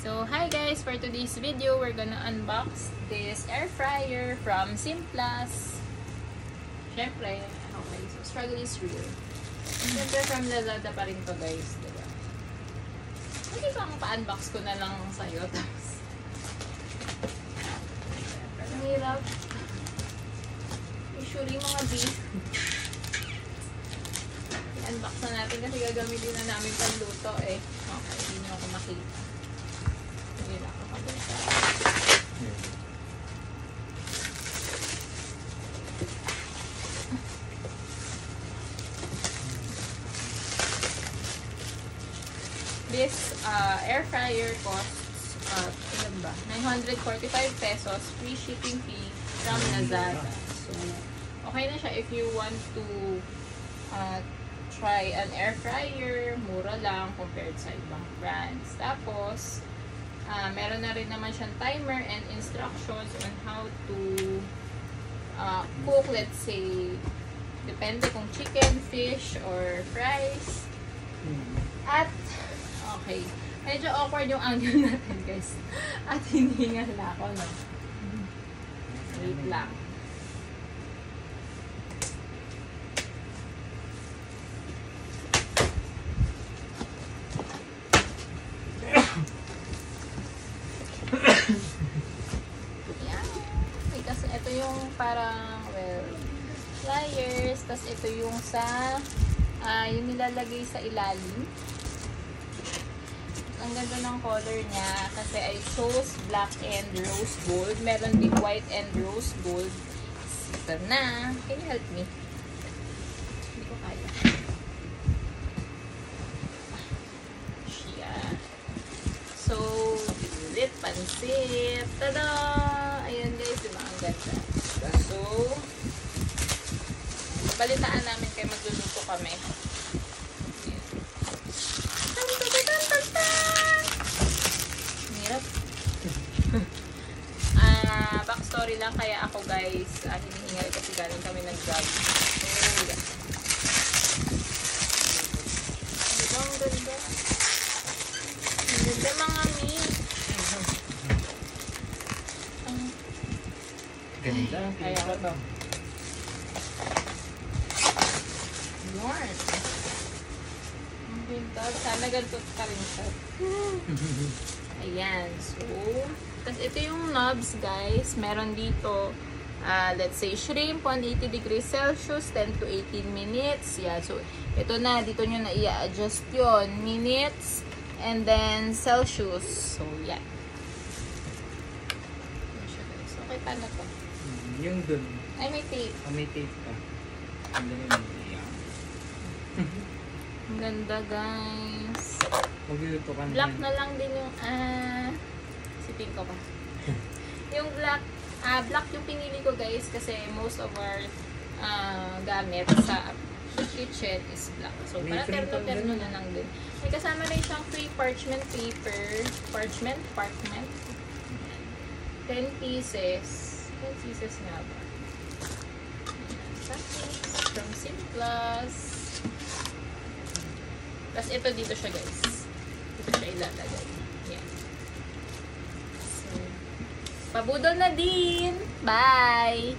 So, hi guys! For today's video, we're gonna unbox this air fryer from Simplas. Syempre, okay, so struggle is real. Syempre, from Lazada pa rin to guys, diba? Hindi ba ang pa-unbox ko na lang sa'yo, tapos ang hirap. Usually, mga beef. I-unbox na natin kasi gagamitin na namin panluto eh. Okay, hindi nyo ako makita. Hindi na ako makita. This air fryer costs ilan ba? 945 pesos, free shipping fee from Lazada. So, okay na siya if you want to try an air fryer, mura lang compared sa ibang brands. Tapos, meron na rin naman siyang timer and instructions on how to cook, let's say, depende kung chicken, fish, or fries. At, okay, medyo awkward yung angle natin, guys. At hinihingal na ako, no? Wait lang. Kasi ito yung parang, well, pliers. Tapos ito yung sa, yung nilalagay sa ilalim. Ang ganda ng color niya kasi I chose black and rose gold. Meron din white and rose gold. Ito na. Can you help me? Hindi ko kaya. Siya. So, ulit pansit. Tada! Ayan guys, diba? Ang ganda. So, balitaan namin kayo magluluto kami. Hirap. Backstory lang kaya ako guys, hinihingal kasi galing kami nag-vlog. So, yeah. Diba ang ganda? Ang ganda mga meat. Ganda. Kaya ko to. Yarn. Ang ganda. Sana ganito ka rin siya. Ayan. So, tapos ito yung knobs, guys. Meron dito, let's say, shrimp, 180 degrees Celsius, 10 to 18 minutes. Yeah, so, ito na. Dito nyo na i-adjust yun. Minutes, and then Celsius. So, yeah. Okay, paano to? Yung dun. Ay, may tape. May tape pa. Ang dun yung Ang ganda, guys. Magluluto ka na. Black na lang din yung, sipin ko pa. Yung black, black yung pinili ko, guys, kasi most of our gamit sa kitchen is black. So, para terno-terno na lang din. May kasama rin siyang free parchment paper. Parchment? 10 pieces. 10 pieces nga ba? Sackings from Simplas. Tapos ito dito siya guys. Dito siya ilalagay. Yan. So, pabudol na din! Bye!